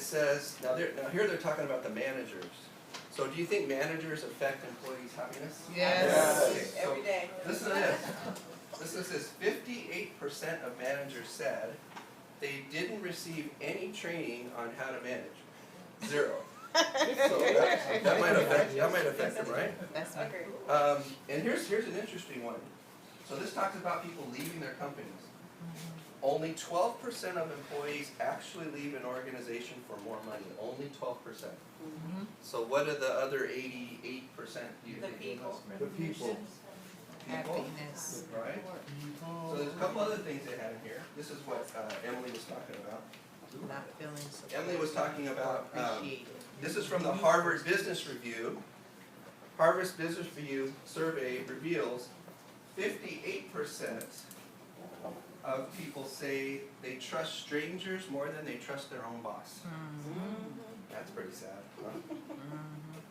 it says, now here they're talking about the managers. So do you think managers affect employees' happiness? Yes. Okay, so Every day. listen to this. Listen to this. 58% of managers said they didn't receive any training on how to manage. 0. So that might affect them, right? That's Agree. And here's an interesting one. So this talks about people leaving their companies. Only 12% of employees actually leave an organization for more money. Only 12%. So what are the other 88%? Do you The think? people. The people. happiness. Right? So there's a couple other things they had in here. This is what Emily was talking about. Not feeling so Emily was talking about, appreciated. this is from the Harvard Business Review. Harvard Business Review survey reveals 58% of people say they trust strangers more than they trust their own boss. That's pretty sad. Huh?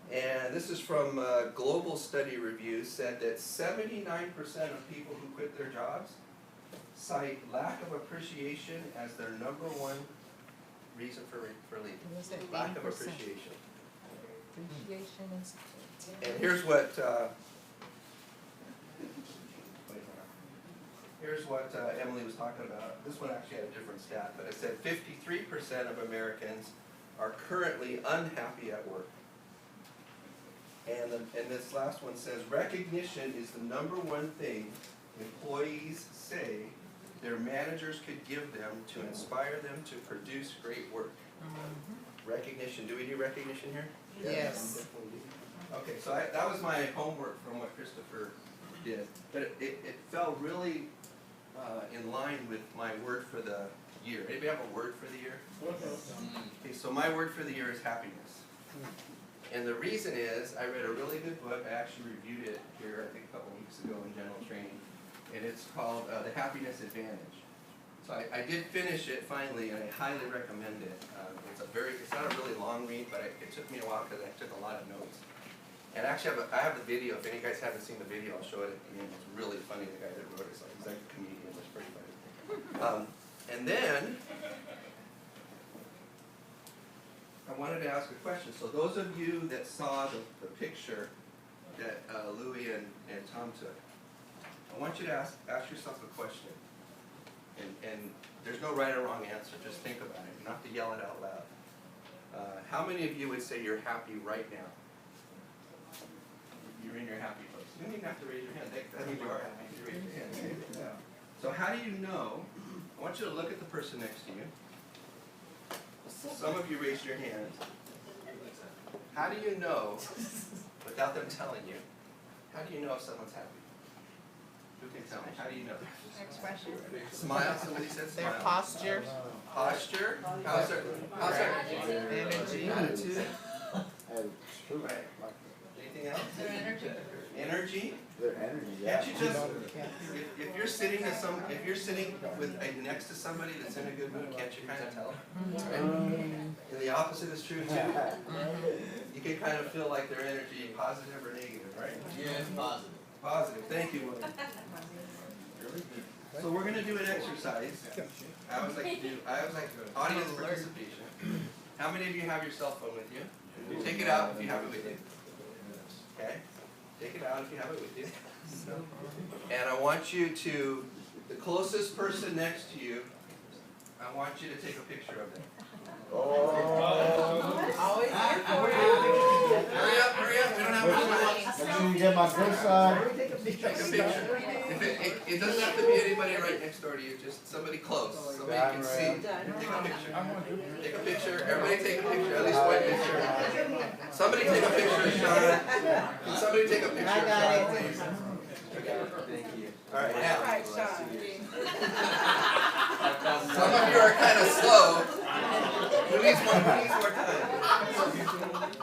And this is from Global Study Review, said that 79% of people who quit their jobs cite lack of appreciation as their #1 reason for leaving. Was it Lack of 80%? appreciation. Appreciation is. And here's what Emily was talking about. This one actually had a different stat, but it said 53% of Americans are currently unhappy at work. And this last one says recognition is the #1 thing employees say their managers could give them to inspire them to produce great work. Recognition. Do we do recognition here? Yes. Okay, so that was my homework from what Christopher did. But it fell really in line with my word for the year. Anybody have a word for the year? Okay, so my word for the year is happiness. And the reason is, I read a really good book. I actually reviewed it here, I think a couple weeks ago in general training. And it's called The Happiness Advantage. So I did finish it finally, and I highly recommend it. It's not a really long read, but it took me a while because I took a lot of notes. And actually, I have the video. If any guys haven't seen the video, I'll show it at the end. It's really funny. The guy that wrote it, he's like a comedian. It's pretty funny. And then I wanted to ask a question. So those of you that saw the picture that Louie and Tom took, I want you to ask yourself a question. And there's no right or wrong answer. Just think about it. You don't have to yell it out loud. How many of you would say you're happy right now? You're in your happy place. You don't even have to raise your hand. That means you are happy. You raise your hand. Yeah. So how do you know? I want you to look at the person next to you. Some of you raised your hands. How do you know, without them telling you, how do you know if someone's happy? Who can tell me? How do you know? Expression. Smile. Somebody said smile. Their posture. Posture. How's their Energy. attitude? Attitude. Right. Anything else? Their energy. Energy. Their energy, yeah. Can't you just, if you're sitting with next to somebody that's in a good mood, can't you kind of tell? Right? And the opposite is true too. You can kind of feel like their energy positive or negative, right? Yes, positive. Positive. Thank you, William. So we're going to do an exercise. I always like audience participation. How many of you have your cell phone with you? Take it out if you have it with you. Okay? Take it out if you have it with you. And I want you to, the closest person next to you, I want you to take a picture of them. Always here for you. Hurry up, we don't have much time. Make sure you get my good side. Take a picture. It doesn't have to be anybody right next door to you, just somebody close, somebody you can see. Take a picture. Take a picture. Everybody take a picture, at least one picture. Somebody take a picture of Sean. Can somebody take a picture of Sean, please? Thank you. All right, now. Right, Sean. Some of you are kind of slow. Who needs more time?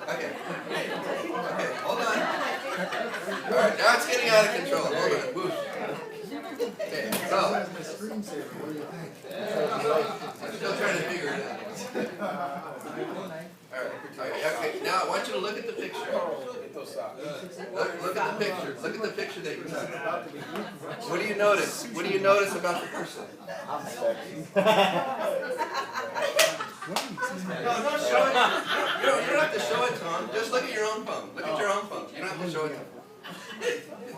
Okay. Okay, hold on. All right, now it's getting out of control. Hold on. Whoosh. Okay, so. I'm still trying to figure it out. All right. Okay. Now I want you to look at the picture. Look at the picture. Look at the picture that you took. What do you notice? What do you notice about the person? I'm sexy. No, don't show it. You don't have to show it to them. Just look at your own phone. Look at your own phone. You don't have to show it to them.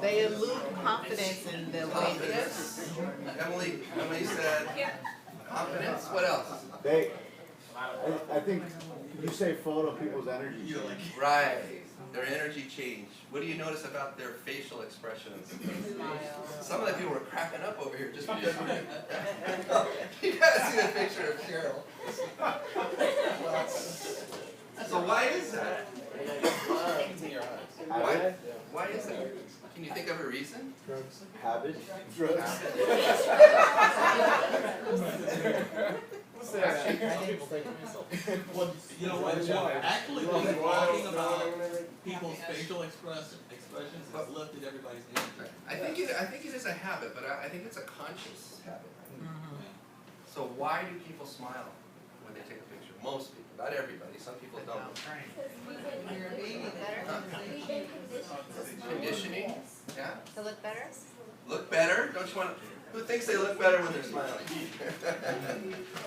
They elude confidence in the way they. Confidence. Emily said confidence. What else? I think you say photo people's energy. Right. Their energy change. What do you notice about their facial expressions? Some of the people were cracking up over here just because. You gotta see the picture of Cheryl. So why is that? Why is that? Can you think of a reason? Habit. Drugs. You know what? Actually, talking about people's facial expressions has lifted everybody's energy. I think it is a habit, but I think it's a conscious habit. Mhm. So why do people smile when they take a picture? Most people, not everybody. Some people don't. Conditioning, yeah. To look better? Look better. Don't you want? Who thinks they look better when they're smiling?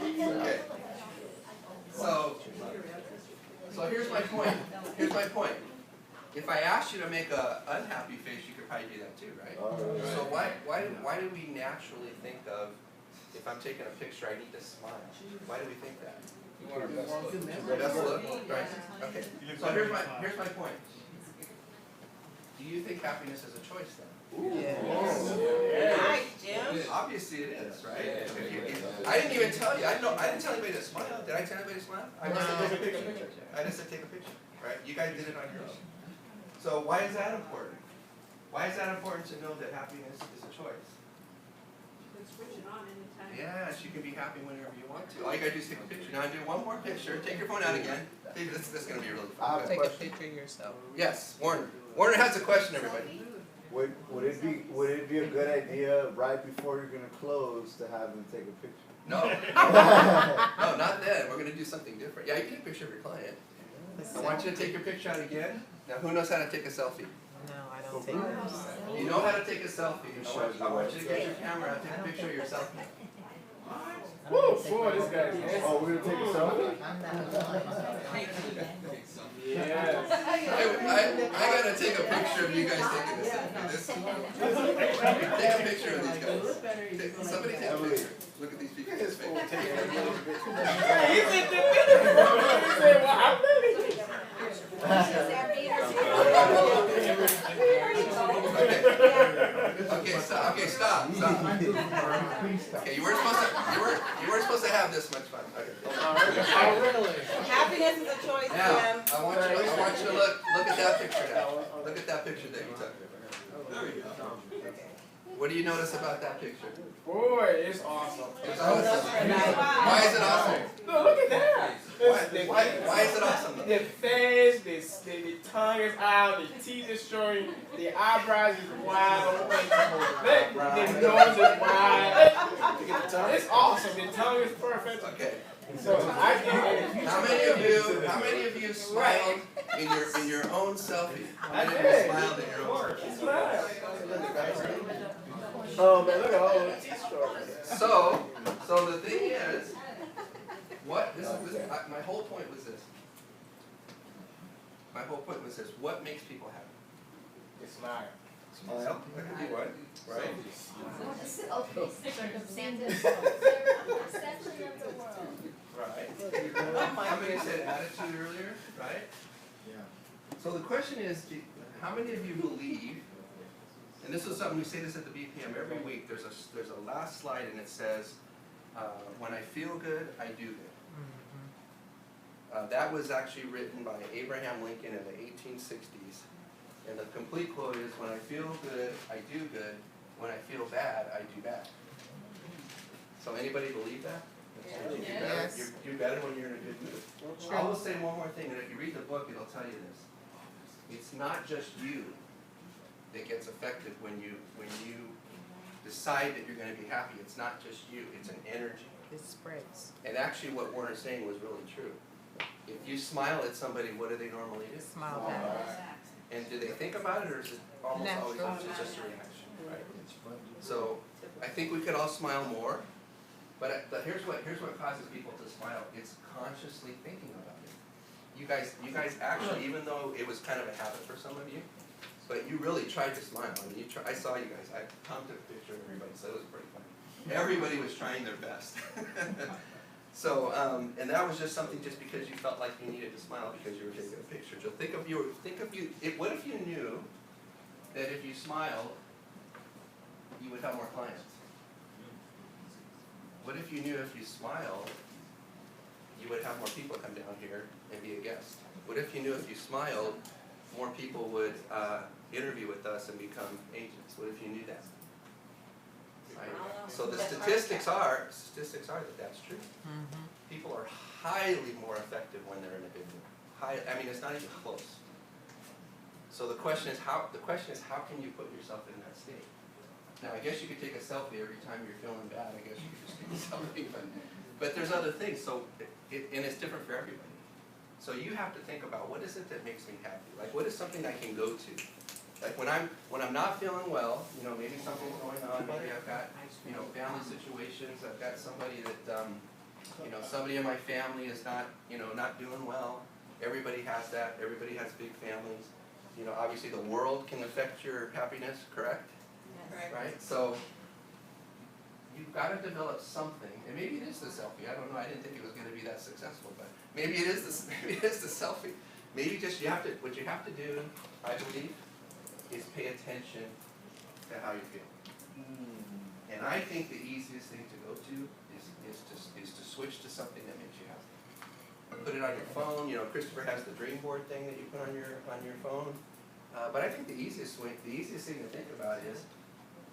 Okay. So here's my point. Here's my point. If I asked you to make a unhappy face, you could probably do that too, right? So why do we naturally think of, if I'm taking a picture, I need to smile? Why do we think that? Best look, right? Okay. So here's my point. Do you think happiness is a choice then? Yes. Obviously it is, right? I didn't even tell you. I didn't tell anybody to smile. Did I tell anybody to smile? I just said take a picture. I just said take a picture, right? You guys did it on your own. So why is that important? Why is that important to know that happiness is a choice? Switch it on anytime. Yes, you can be happy whenever you want to. All you gotta do is take a picture. Now do one more picture. Take your phone out again. This is gonna be really fun. Take a picture of yourself. Yes, Warner. Warner has a question, everybody. Would it be a good idea right before you're gonna close to have them take a picture? No. No, not then. We're gonna do something different. Yeah, you can take a picture of your client. I want you to take your picture out again. Now, who knows how to take a selfie? No, I don't take those. You know how to take a selfie. I want you to get your camera out, take a picture of yourself. Woo! Boy, this guy. Oh, we're gonna take a selfie? I gotta take a picture of you guys taking a selfie. Take a picture of these guys. Somebody take a picture. Look at these people. Okay, stop. Okay, you weren't supposed to have this much fun. Okay. Happiness is a choice, Now, I want you to look at that picture now. Look at that picture that you took. There we go. What do you notice about that picture? Boy, it's awesome. It's awesome. Why is it awesome? No, look at that. Why is it awesome though? The face, the tongue is out, the teeth is showing, the eyebrows is wide open, the nose is wide. It's awesome. The tongue is perfect. Okay. So I think How many of you smiled in your own selfie? How many of you smiled in your own selfie? oh man, look at all the teeth strokes. So the thing is, my whole point was this. My whole point was this. What makes people happy? It's smile. Smile. That could be one, right? Circumstances. Right. Somebody said attitude earlier, right? Yeah. So the question is, how many of you believe? And this is something we say this at the BPM every week. There's a last slide and it says, "When I feel good, I do good." That was actually written by Abraham Lincoln in the 1860s. And the complete quote is, "When I feel good, I do good. When I feel bad, I do bad." So anybody believe that? Yes. You do better when you're in a good mood. I will say one more thing, and if you read the book, it'll tell you this. It's not just you that gets affected when you decide that you're going to be happy. It's not just you, it's an energy. It spreads. And actually what Warner's saying was really true. If you smile at somebody, what do they normally do? Smile back. And do they think about it, or is it almost always Natural. just a reaction? Right? So I think we could all smile more. But here's what causes people to smile. It's consciously thinking about it. You guys actually, even though it was kind of a habit for some of you, but you really tried to smile. I mean, I saw you guys. I took a picture of everybody, so it was pretty funny. Everybody was trying their best. So, and that was just something just because you felt like you needed to smile because you were taking a picture. So what if you knew that if you smiled, you would have more clients? What if you knew if you smiled, you would have more people come down here and be a guest? What if you knew if you smiled, more people would interview with us and become agents? What if you knew that? Right? So the statistics are that that's true. People are highly more effective when they're in a big room. I mean, it's not even close. So the question is how can you put yourself in that state? Now, I guess you could take a selfie every time you're feeling bad. I guess you could just take a selfie, but there's other things. So and it's different for everybody. So you have to think about, what is it that makes me happy? Like, what is something I can go to? Like when I'm not feeling well, you know, maybe something's going on. Maybe I've got, you know, family situations. I've got somebody that, you know, somebody in my family is not, you know, not doing well. Everybody has that. Everybody has big families. You know, obviously the world can affect your happiness, correct? Right? So you've got to develop something, and maybe it is the selfie. I don't know. I didn't think it was going to be that successful, but maybe it is the selfie. Maybe just what you have to do, I believe, is pay attention to how you feel. And I think the easiest thing to go to is to switch to something that makes you happy. Put it on your phone. You know, Christopher has the dream board thing that you put on your phone. But I think the easiest thing to think about is,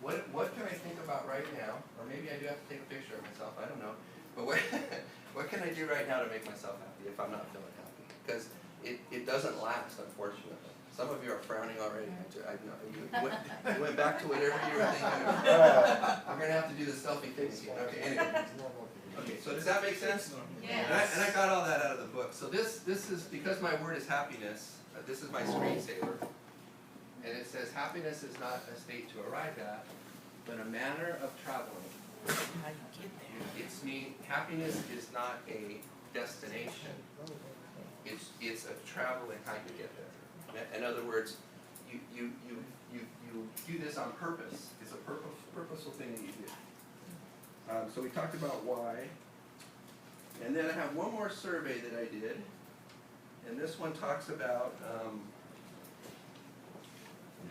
what can I think about right now? Or maybe I do have to take a picture of myself, I don't know. But what can I do right now to make myself happy if I'm not feeling happy? Because it doesn't last, unfortunately. Some of you are frowning already. I know. You went back to whatever you were thinking of. We're going to have to do the selfie thing again. Okay, anyway. Okay, so does that make sense? Yes. And I got all that out of the book. So this is, because my word is happiness, this is my screensaver. And it says, happiness is not a state to arrive at, but a manner of traveling. Happiness is not a destination. It's a travel and how you get there. In other words, you do this on purpose. It's a purposeful thing that you do. So we talked about why. And then I have one more survey that I did. And this one talks about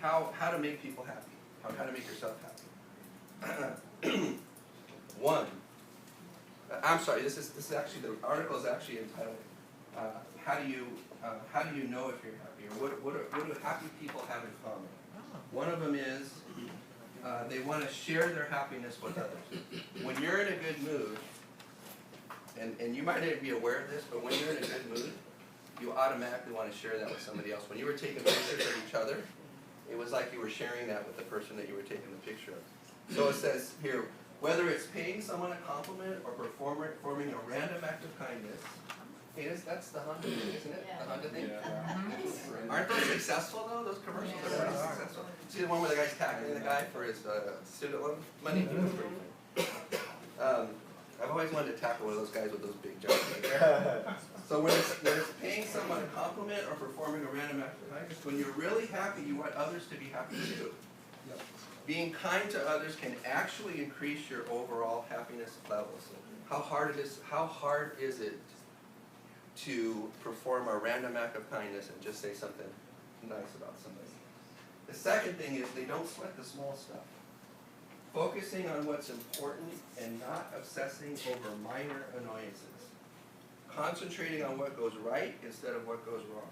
how to make people happy, how to make yourself happy. I'm sorry. This is actually, the article is actually entitled "How do you know if you're happy?" Or what do happy people have in common? One of them is they want to share their happiness with others. When you're in a good mood, and you might not be aware of this, but when you're in a good mood, you automatically want to share that with somebody else. When you were taking pictures of each other, it was like you were sharing that with the person that you were taking the picture of. So it says here, whether it's paying someone a compliment or performing a random act of kindness. Hey, that's the Honda thing, isn't it? The Honda thing? Yeah. Aren't those successful though? Those commercials are pretty successful. See the one where the guy's tackling the guy for his student loan money? I've always wanted to tackle one of those guys with those big jobs right there. So when it's paying someone a compliment or performing a random act of kindness, when you're really happy, you want others to be happy too. Yep. Being kind to others can actually increase your overall happiness levels. How hard is it to perform a random act of kindness and just say something nice about somebody? The second thing is they don't sweat the small stuff. Focusing on what's important and not obsessing over minor annoyances. Concentrating on what goes right instead of what goes wrong.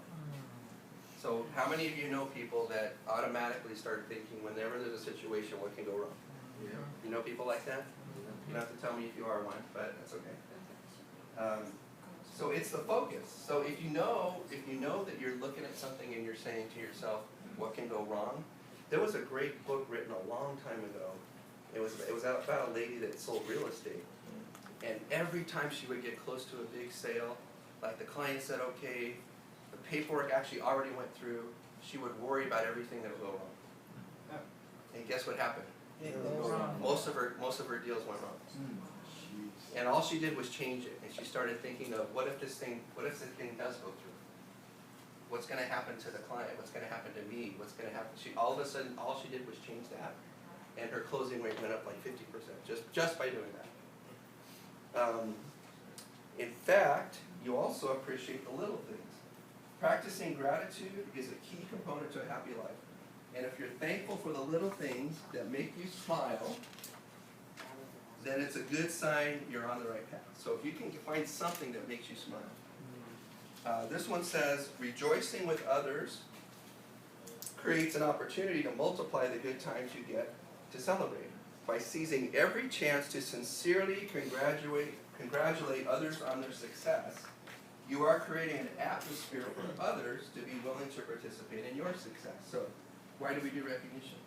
So how many of you know people that automatically start thinking whenever there's a situation, what can go wrong? Yeah. You know people like that? You don't have to tell me if you are one, but that's okay. So it's the focus. So if you know that you're looking at something and you're saying to yourself, what can go wrong? There was a great book written a long time ago. It was about a lady that sold real estate. And every time she would get close to a big sale, like the client said, okay, the paperwork actually already went through, she would worry about everything that would go wrong. And guess what happened? Most of her deals went wrong. And all she did was change it, and she started thinking of what if this thing does go through? What's gonna happen to the client? What's gonna happen to me? What's gonna happen? All of a sudden, all she did was change that. And her closing rate went up like 50%, just by doing that. In fact, you also appreciate the little things. Practicing gratitude is a key component to a happy life. And if you're thankful for the little things that make you smile, then it's a good sign you're on the right path. So if you can find something that makes you smile. This one says, rejoicing with others creates an opportunity to multiply the good times you get to celebrate. By seizing every chance to sincerely congratulate others on their success, you are creating an atmosphere for others to be willing to participate in your success. So, why do we do recognition?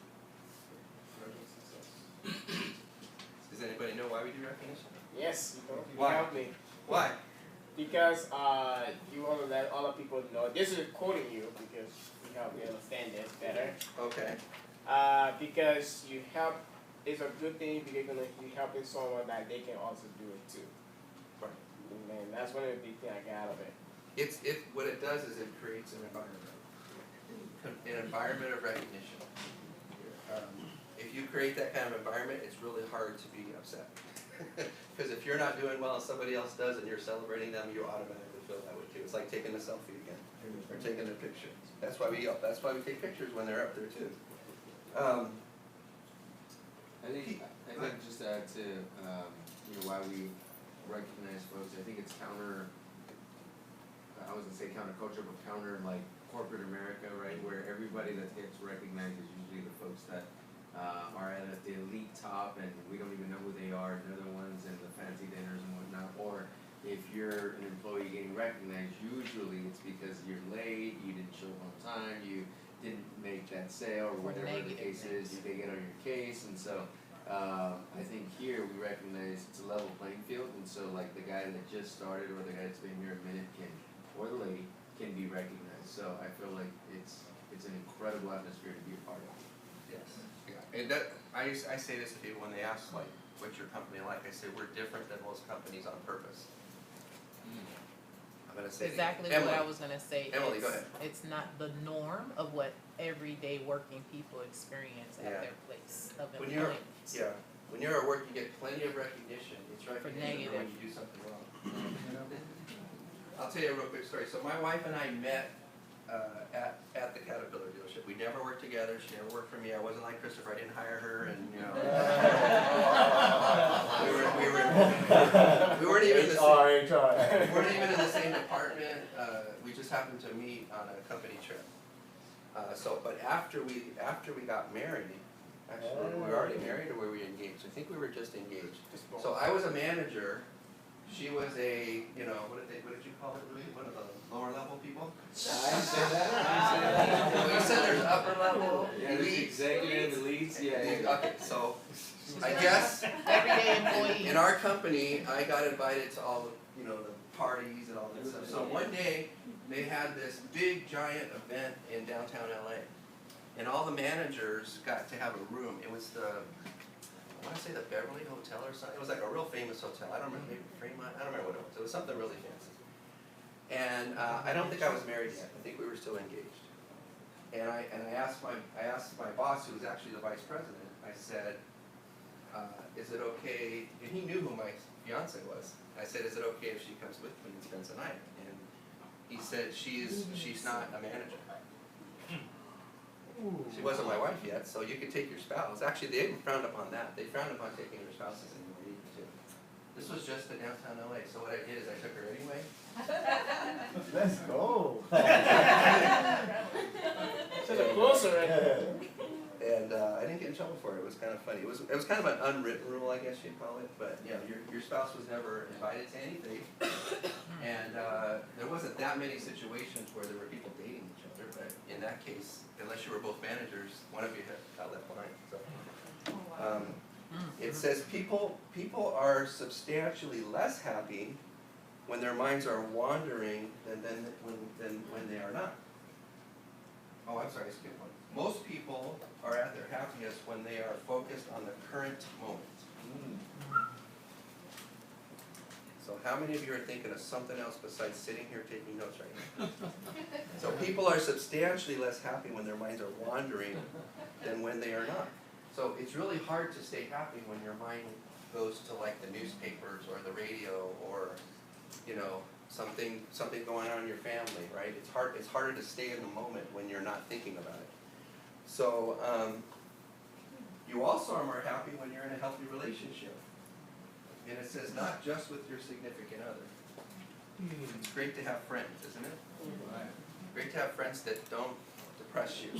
Does anybody know why we do recognition? Yes, you know. Why? Help me. Why? Because you want to let other people know. This is quoting you because you help me understand this better. Okay. Because you help, it's a good thing because you're helping someone that they can also do it too. Right. And that's one of the big things I got out of it. What it does is it creates an environment of recognition. If you create that kind of environment, it's really hard to be upset. Because if you're not doing well and somebody else does and you're celebrating them, you automatically feel that way too. It's like taking a selfie again, or taking a picture. That's why we take pictures when they're up there too. I think just to add to why we recognize folks, I think it's I was gonna say counterculture, but counter like corporate America, right? Where everybody that gets recognized is usually the folks that are at the elite top and we don't even know who they are, and they're the ones in the fancy dinners and whatnot. Or if you're an employee getting recognized, usually it's because you're late, you didn't show up on time, you didn't make that sale, or whatever the case is, they get on your case. And so I think here we recognize it's a level playing field, and so like the guy that just started or the guy that's been here a minute or the lady can be recognized. So I feel like it's an incredible atmosphere to be a part of. Yes. Yeah. And I say this to people when they ask like, what's your company like? I say we're different than most companies on purpose. I'm gonna say Exactly Emily. what I was gonna say. Emily, go ahead. It's not the norm of what everyday working people experience at Yeah. their place of When you're employment. when you're at work, you get plenty of recognition. It's recognition when negative. you do something wrong. I'll tell you a real quick story. So my wife and I met at the Caterpillar dealership. We never worked together. She never worked for me. I wasn't like Christopher. I didn't hire her, and we weren't even in the same, we weren't even in the same department. We just happened to meet on a company trip. But after we got married, actually, we were already married, or were we engaged? I think we were just engaged. So I was a manager. She was a, what did you call it, Louis? One of the lower level people? I said that. Well, you said there's upper level, Yeah, there's elites. executive, elites, yeah. Okay, so I guess Everyday employee. in our company, I got invited to all the, the parties and all that stuff. So one day, they had this big giant event in downtown LA. And all the managers got to have a room. It was I want to say the Beverly Hotel or something. It was like a real famous hotel. I don't remember, maybe Fremont. I don't remember what it was. It was something really fancy. And I don't think I was married yet. I think we were still engaged. And I asked my boss, who was actually the vice president. I said, "Is it okay?" And he knew who my fiance was. I said, "Is it okay if she comes with me and spends the night?" And he said, "She's not a manager. She wasn't my wife yet, so you could take your spouse." Actually, they frowned upon that. They frowned upon taking their spouses anywhere too. This was just in downtown LA, so what I did is I took her anyway. Let's go. Such a closer right there. And I didn't get in trouble for it. It was kind of funny. It was kind of an unwritten rule, I guess you'd call it. But your spouse was never invited to anything, and there wasn't that many situations where there were people dating each other. But in that case, unless you were both managers, one of you got left behind. So it says people are substantially less happy when their minds are wandering than when they are not. Oh, I'm sorry, I skipped one. Most people are at their happiest when they are focused on the current moment. So how many of you are thinking of something else besides sitting here taking notes right now? So people are substantially less happy when their minds are wandering than when they are not. So it's really hard to stay happy when your mind goes to like the newspapers or the radio or, you know, something going on in your family, right? It's harder to stay in the moment when you're not thinking about it. So you also are more happy when you're in a healthy relationship. And it says not just with your significant other. It's great to have friends, isn't it? Great to have friends that don't depress you.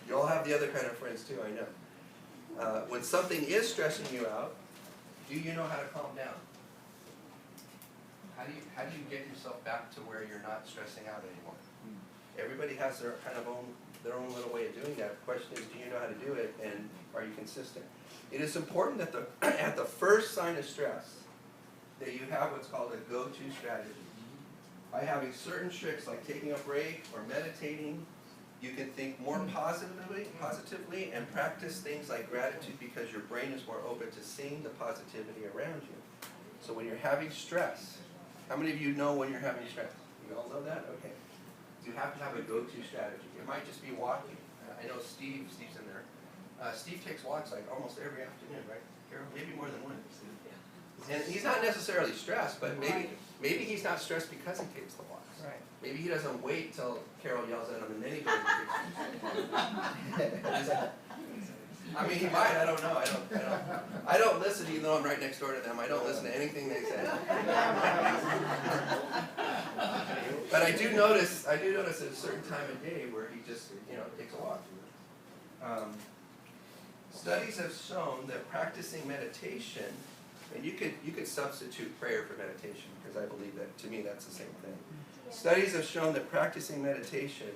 You all have the other kind of friends too, I know. When something is stressing you out, do you know how to calm down? How do you get yourself back to where you're not stressing out anymore? Everybody has their their own little way of doing that. The question is, do you know how to do it, and are you consistent? It is important that at the first sign of stress that you have what's called a go-to strategy. By having certain tricks like taking a break or meditating, you can think more positively and practice things like gratitude because your brain is more open to seeing the positivity around you. So when you're having stress, how many of you know when you're having stress? You all know that? Okay. You have to have a go-to strategy. It might just be walking. I know Steve's in there. Steve takes walks like almost every afternoon, right? Carol, maybe more than one. And he's not necessarily stressed, but maybe he's not stressed because he takes the walks. Right. Maybe he doesn't wait till Carol yells at him and then he goes and takes it. I mean, he might. I don't know. I don't listen, even though I'm right next door to them. I don't listen to anything they say. But I do notice at a certain time of day where he just, takes a walk. Studies have shown that practicing meditation, and you could substitute prayer for meditation because I believe that, to me, that's the same thing. Studies have shown that practicing meditation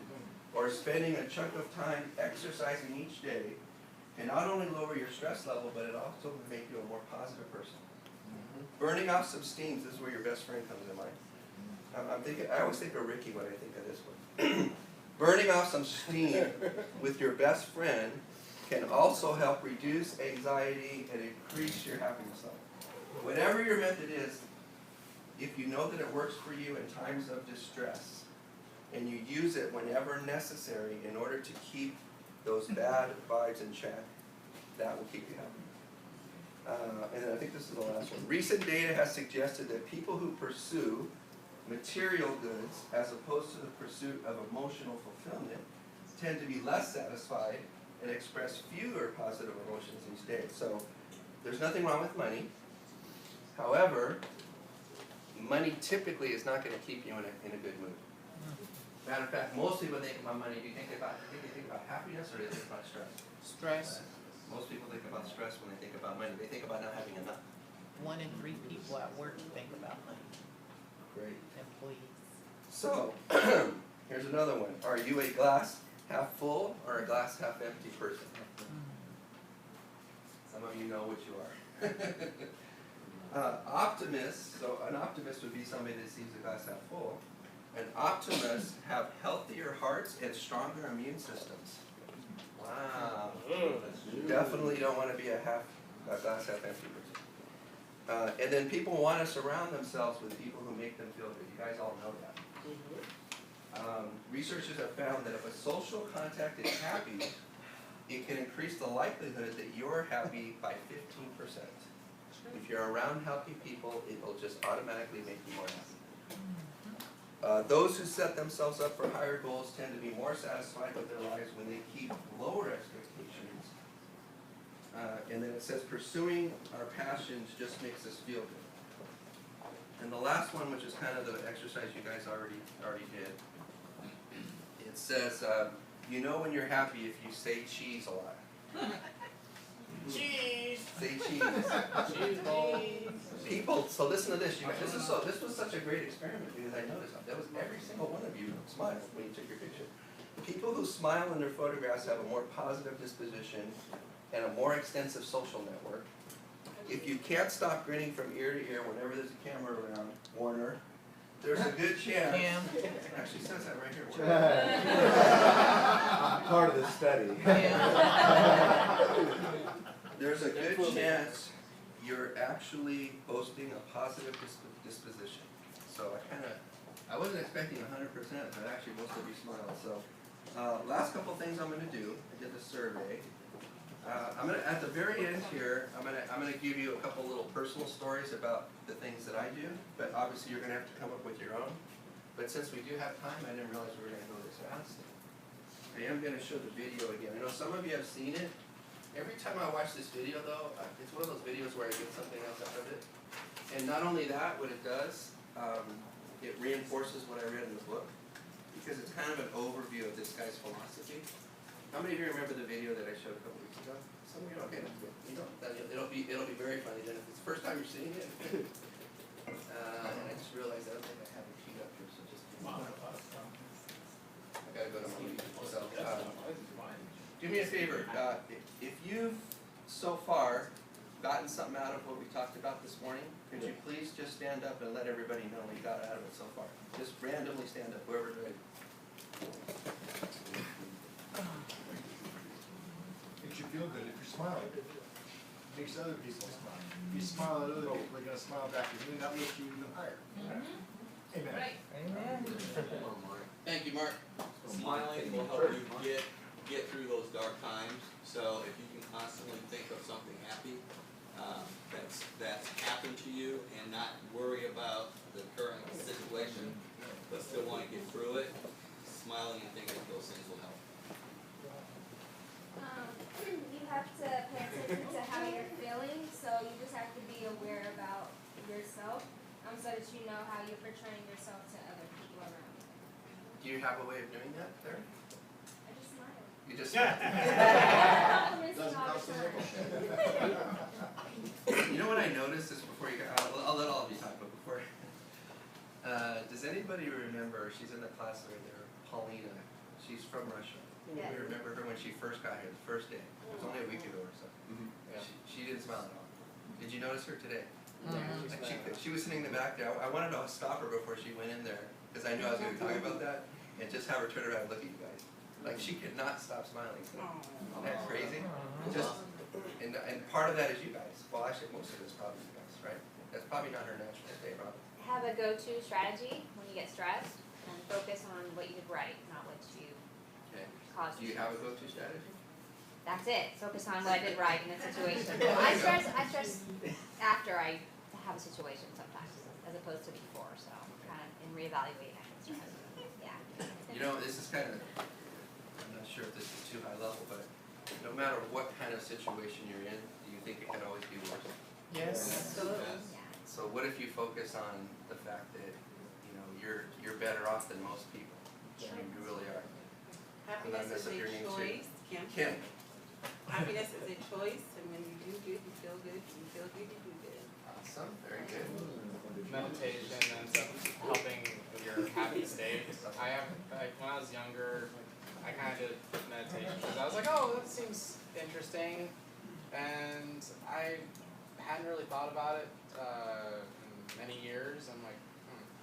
or spending a chunk of time exercising each day can not only lower your stress level, but it also will make you a more positive person. Burning off some steam, this is where your best friend comes in mind. I always think of Ricky when I think of this one. Burning off some steam with your best friend can also help reduce anxiety and increase your happiness level. Whatever your method is, if you know that it works for you in times of distress, and you use it whenever necessary in order to keep those bad vibes in check, that will keep you happy. And then I think this is the last one. Recent data has suggested that people who pursue material goods as opposed to the pursuit of emotional fulfillment tend to be less satisfied and express fewer positive emotions these days. So there's nothing wrong with money. However, money typically is not going to keep you in a good mood. Matter of fact, most people think about money. Do you think they think about happiness or do they think about stress? Stress. Most people think about stress when they think about money. They think about not having enough. 1 in 3 people at work think about money. Great. Employees. So, here's another one. Are you a glass half full or a glass half empty person? Some of you know what you are. Optimists, so an optimist would be somebody that sees the glass half full. And optimists have healthier hearts and stronger immune systems. Wow. Definitely don't want to be a glass half empty person. And then people want to surround themselves with people who make them feel good. You guys all know that. Researchers have found that if a social contact is happy, it can increase the likelihood that you're happy by 15%. If you're around happy people, it will just automatically make you more happy. Those who set themselves up for higher goals tend to be more satisfied with their lives when they keep lower expectations. And then it says, pursuing our passions just makes us feel good. And the last one, which is kind of the exercise you guys already did, it says, you know when you're happy if you say cheese a lot. Cheese. Say cheese. Cheese balls. People, so listen to this. You guys, this was such a great experiment because I noticed that was every single one of you smiled when you took your picture. People who smile in their photographs have a more positive disposition and a more extensive social network. If you can't stop grinning from ear to ear whenever there's a camera around, Warner, there's a good chance. It actually says that right here. Part of the study. There's a good chance you're actually boasting a positive disposition. So I wasn't expecting 100%, but actually most of you smiled. So last couple things I'm gonna do, I did the survey. I'm gonna, at the very end here, I'm gonna give you a couple little personal stories about the things that I do, but obviously you're gonna have to come up with your own. But since we do have time, I didn't realize we were gonna go this fast. I am gonna show the video again. I know some of you have seen it. Every time I watch this video though, it's one of those videos where I get something else out of it. And not only that, what it does, it reinforces what I read in the book, because it's kind of an overview of this guy's philosophy. How many of you remember the video that I showed a couple weeks ago? Some of you, okay, that's good. You know, it'll be very funny then if it's the first time you're seeing it. And I just realized I don't think I have it queued up here, so just. I gotta go to my meeting. So, do me a favor, if you've so far gotten something out of what we talked about this morning, could you please just stand up and let everybody know what you got out of it so far? Just randomly stand up, whoever's ready. Makes you feel good if you're smiling. Makes other people smile. If you smile at other people, they're gonna smile back at you, and that makes you even higher. Amen. Right. Thank you, Mark. Smiling will help you get through those dark times. So if you can constantly think of something happy that's happened to you and not worry about the current situation, but still want to get through it, smiling and thinking of those things will help. You have to pay attention to how you're feeling, so you just have to be aware about yourself, so that you know how you're portraying yourself to other people around you. Do you have a way of doing that there? I just smile. You just. Compliments Doesn't all cost the a time. You know what I noticed is before you go, I'll let all of you talk, but before. Does anybody remember, she's in the class right there, Paulina, she's from Russia. Yeah. We remember her when she first got here, the first day, it was only a week ago or so. She didn't smile at all. Did you notice her today? Like she was sitting in the back there. I wanted to stop her before she went in there, because I knew I was gonna talk about that, and just have her turn around and look at you guys. Like she could not stop smiling. Isn't that crazy? And part of that is you guys. Well, actually, most of it is probably you guys, right? That's probably not her natural state, Robin. Have a go-to strategy when you get stressed, and focus on what you did right, not what you Okay. caused. Do you have a go-to strategy? That's it. Focus on what I did right in the situation. I stress after I have a situation sometimes, as opposed to before. So kind of in reevaluating, I can stress. Yeah. You know, this is kind of, I'm not sure if this is too high level, but no matter what kind of situation you're in, do you think it could always be worse? Yes. Absolutely. Yeah. So what if you focus on the fact that, you know, you're better off than most people? You really are. Happiness is a choice. Kim. Happiness is a choice, and when you do good, you feel good. When you feel good, you do good. Awesome, very good. Meditation ends up helping with your happy state. When I was younger, I kind of did meditation because I was like, oh, that seems interesting, and I hadn't really thought about it in many years. I'm like,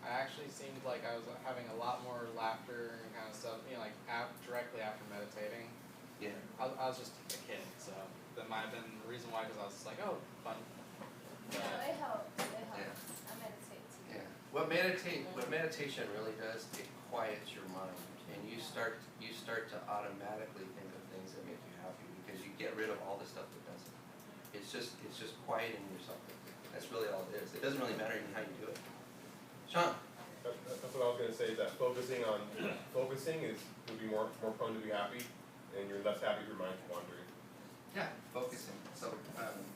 I actually seemed like I was having a lot more laughter and kind of stuff, you know, like directly after meditating. Yeah. I was just a kid, so that might have been the reason why, because I was just like, oh, fun. No, it helps. It helps. Yeah. I meditate too. Yeah. What meditation really does, it quiets your mind, and you start to automatically think of things that make you happy, because you get rid of all the stuff that doesn't. It's just quieting yourself. That's really all it is. It doesn't really matter even how you do it. Sean. That's what I was gonna say. Is that focusing is you'll be more prone to be happy, and you're less happy if your mind's wandering. Yeah, focusing. So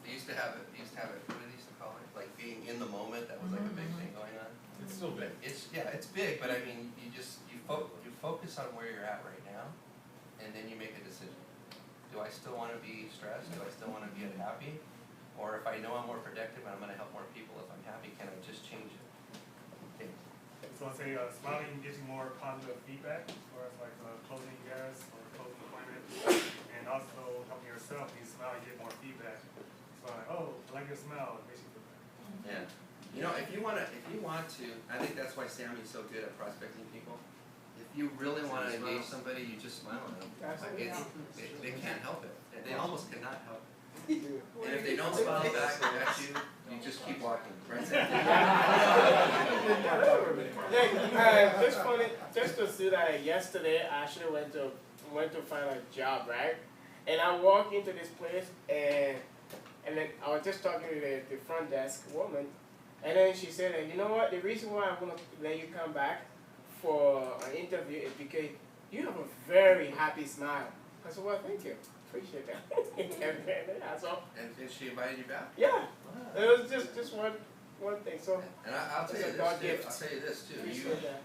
they used to have it. What did they used to call it? Like being in the moment. That was like a big thing going on. It's still big. It's big, but I mean, you focus on where you're at right now, and then you make a decision. Do I still want to be stressed? Do I still want to be unhappy? Or if I know I'm more productive and I'm going to help more people, if I'm happy, can I just change it? Okay. So I say smiling gives you more positive feedback as far as like closing gas or closing appointment, and also helping yourself. You smile, you get more feedback. So like, oh, I like your smile. It makes you feel better. Yeah. You know, if you want to, I think that's why Sammy's so good at prospecting people. If you really want to engage somebody, you just smile at them. They can't help it. They almost cannot help it. And if they don't smile back at you, you just keep walking, right? Just funny, just to see that yesterday I actually went to find a job, right? And I walked into this place and then I was just talking to the front desk woman, and then she said, and you know what, the reason why I'm gonna let you come back for an interview is because you have a very happy smile. I said, well, thank you. Appreciate that. And she invited you back? Yeah. It was just one thing. So and I'll tell you it's a God this too. gift. I'll tell you this too. Appreciate that.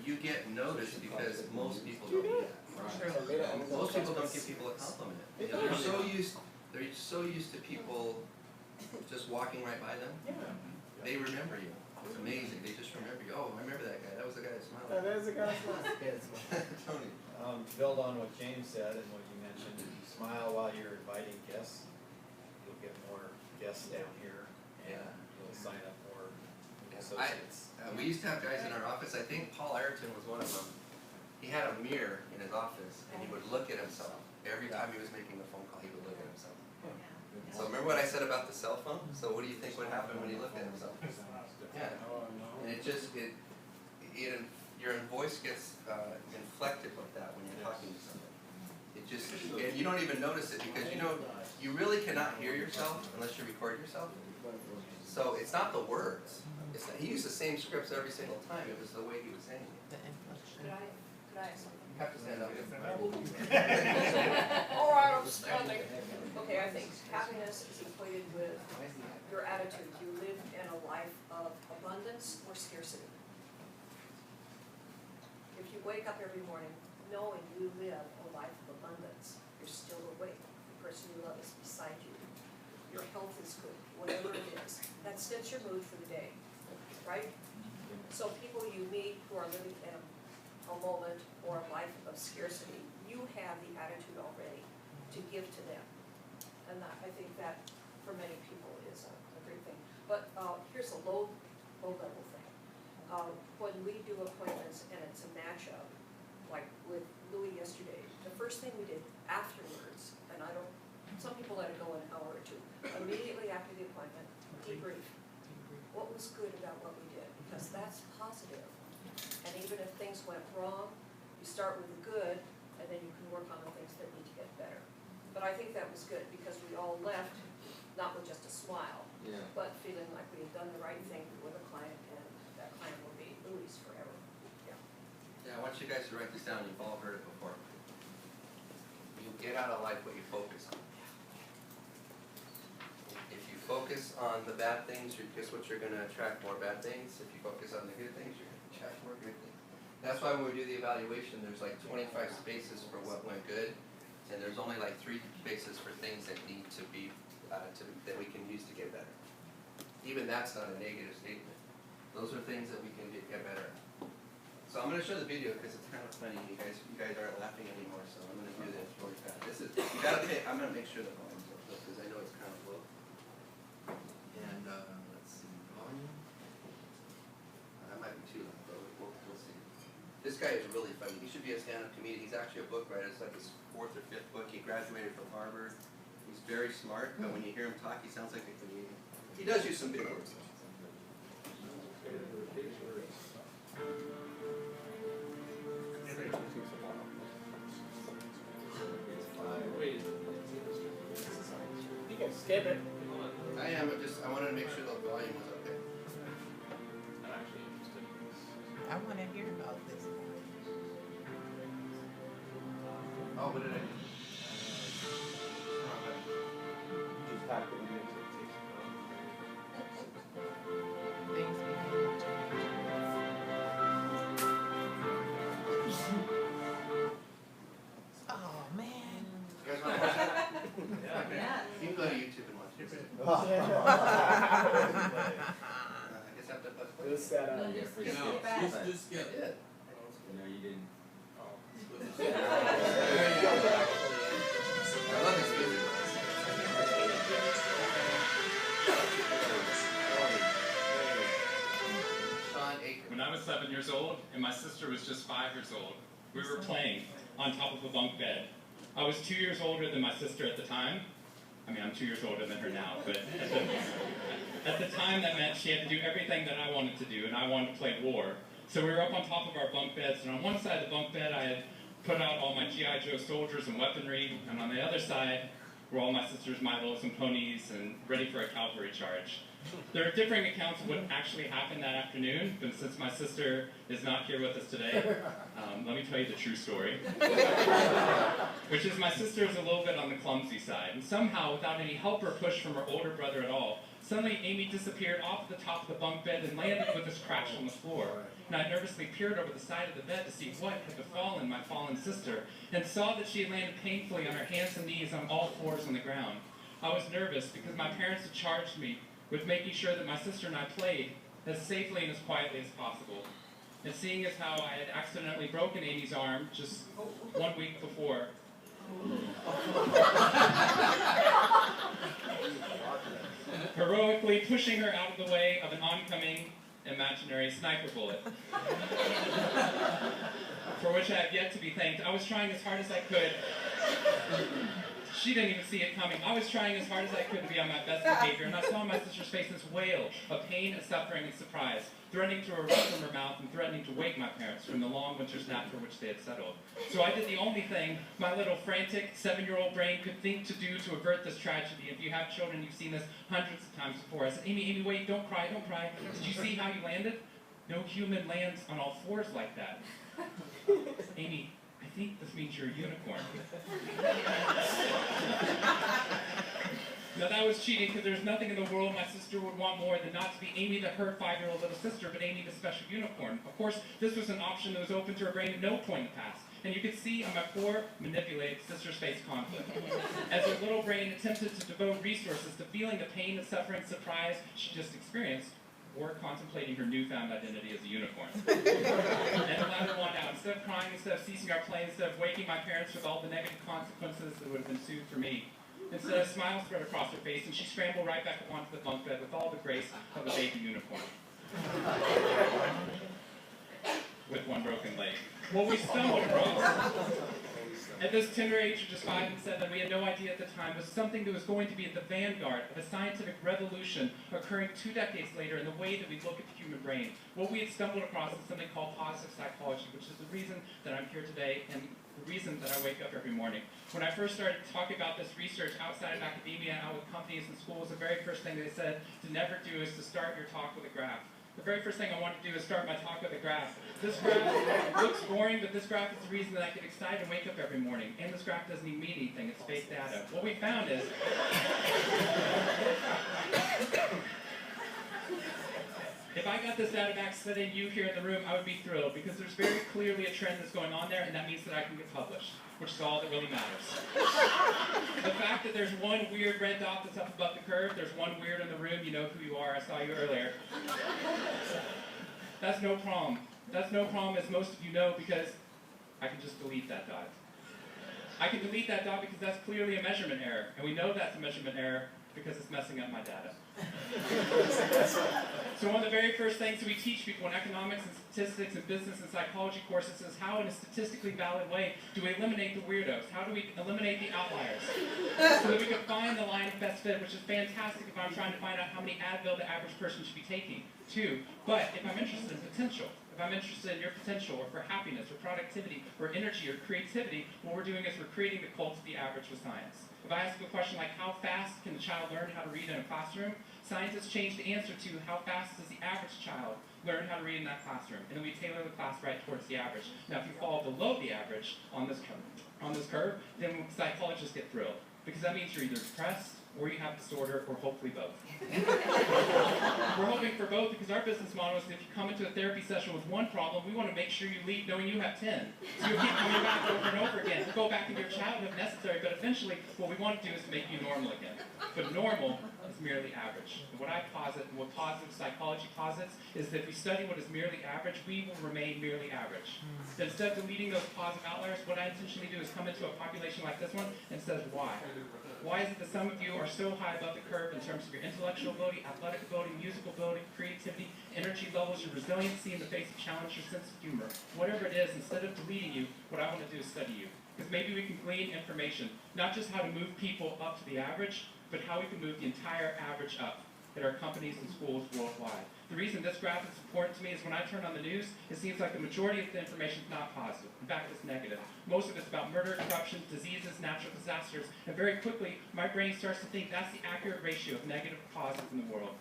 You get noticed because most people don't do that. And most people don't give people a compliment. You know, they're so used to people just walking right by them. Yeah. They remember you. It's amazing. They just remember you. Oh, I remember that guy. That was the guy that smiled. There's a guy smile. Tony. Build on what James said and what you mentioned. If you smile while you're inviting guests, you'll get more guests down here, and you'll sign up more associates. We used to have guys in our office. I think Paul Ayrton was one of them. He had a mirror in his office, and he would look at himself. Every time he was making a phone call, he would look at himself. So remember what I said about the cell phone? So what do you think would happen when he looked at himself? Yeah. And your voice gets inflected like that when you're talking to somebody. It just, and you don't even notice it because you really cannot hear yourself unless you record yourself. So it's not the words. It's not, he used the same scripts every single time. It was the way he was saying it. Could I ask something? You have to stand up. All right, I'm standing. Okay, I think happiness is equated with your attitude. You live in a life of abundance or scarcity. If you wake up every morning knowing you live a life of abundance, you're still awake. The person you love is beside you. Your health is good, whatever it is. That sets your mood for the day, right? So people you meet who are living in a moment or a life of scarcity, you have the attitude already to give to them. And I think that for many people is a great thing. But here's a low level thing. When we do appointments and it's a matchup, like with Louis yesterday, the first thing we did afterwards, and some people let it go an hour or two, immediately after the appointment, debrief. What was good about what we did? Because that's positive. And even if things went wrong, you start with the good, and then you can work on the things that need to get better. But I think that was good because we all left, not with just a smile, but feeling like we had done the right thing with a client, and that client will be Louis forever. Yeah, I want you guys to write this down. You've all heard it before. You get out of life what you focus on. If you focus on the bad things, guess what? You're going to attract more bad things. If you focus on the good things, you're going to attract more good things. That's why when we do the evaluation, there's like 25 spaces for what went good, and there's only like 3 spaces for things that need to be, that we can use to get better. Even that's not a negative statement. Those are things that we can get better at. So I'm going to show the video because it's kind of funny. You guys aren't laughing anymore, so I'm going to do this really fast. You got to pay. I'm going to make sure the volume's up because I know it's kind of low. And let's see, volume. That might be too loud, but we'll see. This guy is really funny. He should be a stand-up comedian. He's actually a book writer. It's like his 4th or 5th book. He graduated from Harvard. He's very smart, but when you hear him talk, he sounds like a comedian. He does use some big words, though. You can skip it. I am, but I wanted to make sure the volume was up there. I want to hear about this. Oh, what did I do? Just pack it in there so it takes Things begin to change. Oh man. You guys want to watch that? Yeah. You can go to YouTube and watch it. I guess I have to put Just set up. Just skip it. No, you didn't. I love this music. When I was 7 years old and my sister was just 5 years old, we were playing on top of a bunk bed. I was 2 years older than my sister at the time, I mean, I'm 2 years older than her now, but at the time that meant she had to do everything that I wanted to do, and I wanted to play war. So we were up on top of our bunk beds, and on one side of the bunk bed I had put out all my G.I. Joe soldiers and weaponry, and on the other side were all my sister's Milos and ponies and ready for a cavalry charge. There are differing accounts of what actually happened that afternoon, but since my sister is not here with us today, let me tell you the true story. Which is my sister is a little bit on the clumsy side, and somehow, without any help or push from her older brother at all, suddenly Amy disappeared off the top of the bunk bed and landed with this crash on the floor. And I nervously peered over the side of the bed to see what had befallen my fallen sister, and saw that she had landed painfully on her hands and knees on all fours on the ground. I was nervous because my parents had charged me with making sure that my sister and I played as safely and as quietly as possible. And seeing as how I had accidentally broken Amy's arm just 1 week before, heroically pushing her out of the way of an oncoming imaginary sniper bullet, for which I have yet to be thanked. I was trying as hard as I could. She didn't even see it coming. I was trying as hard as I could to be on my best behavior, and I saw my sister's face this wail of pain and suffering and surprise, threatening to erupt from her mouth and threatening to wake my parents from the long winter's nap for which they had settled. So I did the only thing my little frantic 7-year-old brain could think to do to avert this tragedy. If you have children, you've seen this hundreds of times before. I said, Amy, wait, don't cry, don't cry. Did you see how you landed? No human lands on all fours like that. Amy, I think this means you're a unicorn. Now that was cheating because there's nothing in the world my sister would want more than not to be Amy the hurt 5-year-old little sister, but Amy the special unicorn. Of course, this was an option that was open to her brain at no point in the past. And you could see on my poor, manipulated sister's face conflict. As her little brain attempted to devote resources to feeling the pain and suffering surprise she just experienced, or contemplating her newfound identity as a unicorn. And the latter won out. Instead of crying, instead of ceasing our play, instead of waking my parents with all the negative consequences that would have ensued for me, instead a smile spread across her face, and she scrambled right back up onto the bunk bed with all the grace of a baby unicorn. With one broken leg. What we stumbled across at this tender age of just 5 and 7, we had no idea at the time, was something that was going to be at the vanguard of a scientific revolution occurring 2 decades later in the way that we look at the human brain. What we had stumbled across is something called positive psychology, which is the reason that I'm here today and the reason that I wake up every morning. When I first started talking about this research outside of academia, out with companies and schools, the very first thing they said to never do is to start your talk with a graph. The very first thing I wanted to do is start my talk with a graph. This graph looks boring, but this graph is the reason that I get excited and wake up every morning. And this graph doesn't even mean anything, it's fake data. What we found is, if I got this data back sitting you here in the room, I would be thrilled, because there's very clearly a trend that's going on there, and that means that I can get published, which is all that really matters. The fact that there's one weird red dot that's up above the curve, there's one weird in the room, you know who you are, I saw you earlier. That's no problem. That's no problem, as most of you know, because I can just delete that dot. I can delete that dot because that's clearly a measurement error, and we know that's a measurement error because it's messing up my data. So one of the very first things that we teach people in economics and statistics and business and psychology courses is how, in a statistically valid way, do we eliminate the weirdos? How do we eliminate the outliers? So that we can find the line of best fit, which is fantastic if I'm trying to find out how many Advil the average person should be taking, too. But if I'm interested in potential, if I'm interested in your potential, or for happiness, or productivity, or energy, or creativity, what we're doing is we're creating the cult of the average with science. If I ask a question like, how fast can a child learn how to read in a classroom? Scientists change the answer to, how fast does the average child learn how to read in that classroom? And then we tailor the class right towards the average. Now, if you fall below the average on this curve, then psychologists get thrilled, because that means you're either depressed, or you have disorder, or hopefully both. We're hoping for both, because our business model is that if you come into a therapy session with one problem, we want to make sure you leave knowing you have 10. So you'll keep coming back over and over again. Go back into your childhood if necessary, but eventually what we want to do is make you normal again. But normal is merely average. And what I posit, and what positive psychology posits, is that if we study what is merely average, we will remain merely average. So instead of deleting those positive outliers, what I intentionally do is come into a population like this one and says why. Why is it that some of you are so high above the curve in terms of your intellectual ability, athletic ability, musical ability, creativity, energy levels, your resiliency in the face of challenge, your sense of humor? Whatever it is, instead of deleting you, what I want to do is study you. Because maybe we can glean information, not just how to move people up to the average, but how we can move the entire average up at our companies and schools worldwide. The reason this graph is important to me is when I turn on the news, it seems like the majority of the information is not positive. In fact, it's negative. Most of it's about murder, corruption, diseases, natural disasters, and very quickly, my brain starts to think that's the accurate ratio of negative to positive in the world.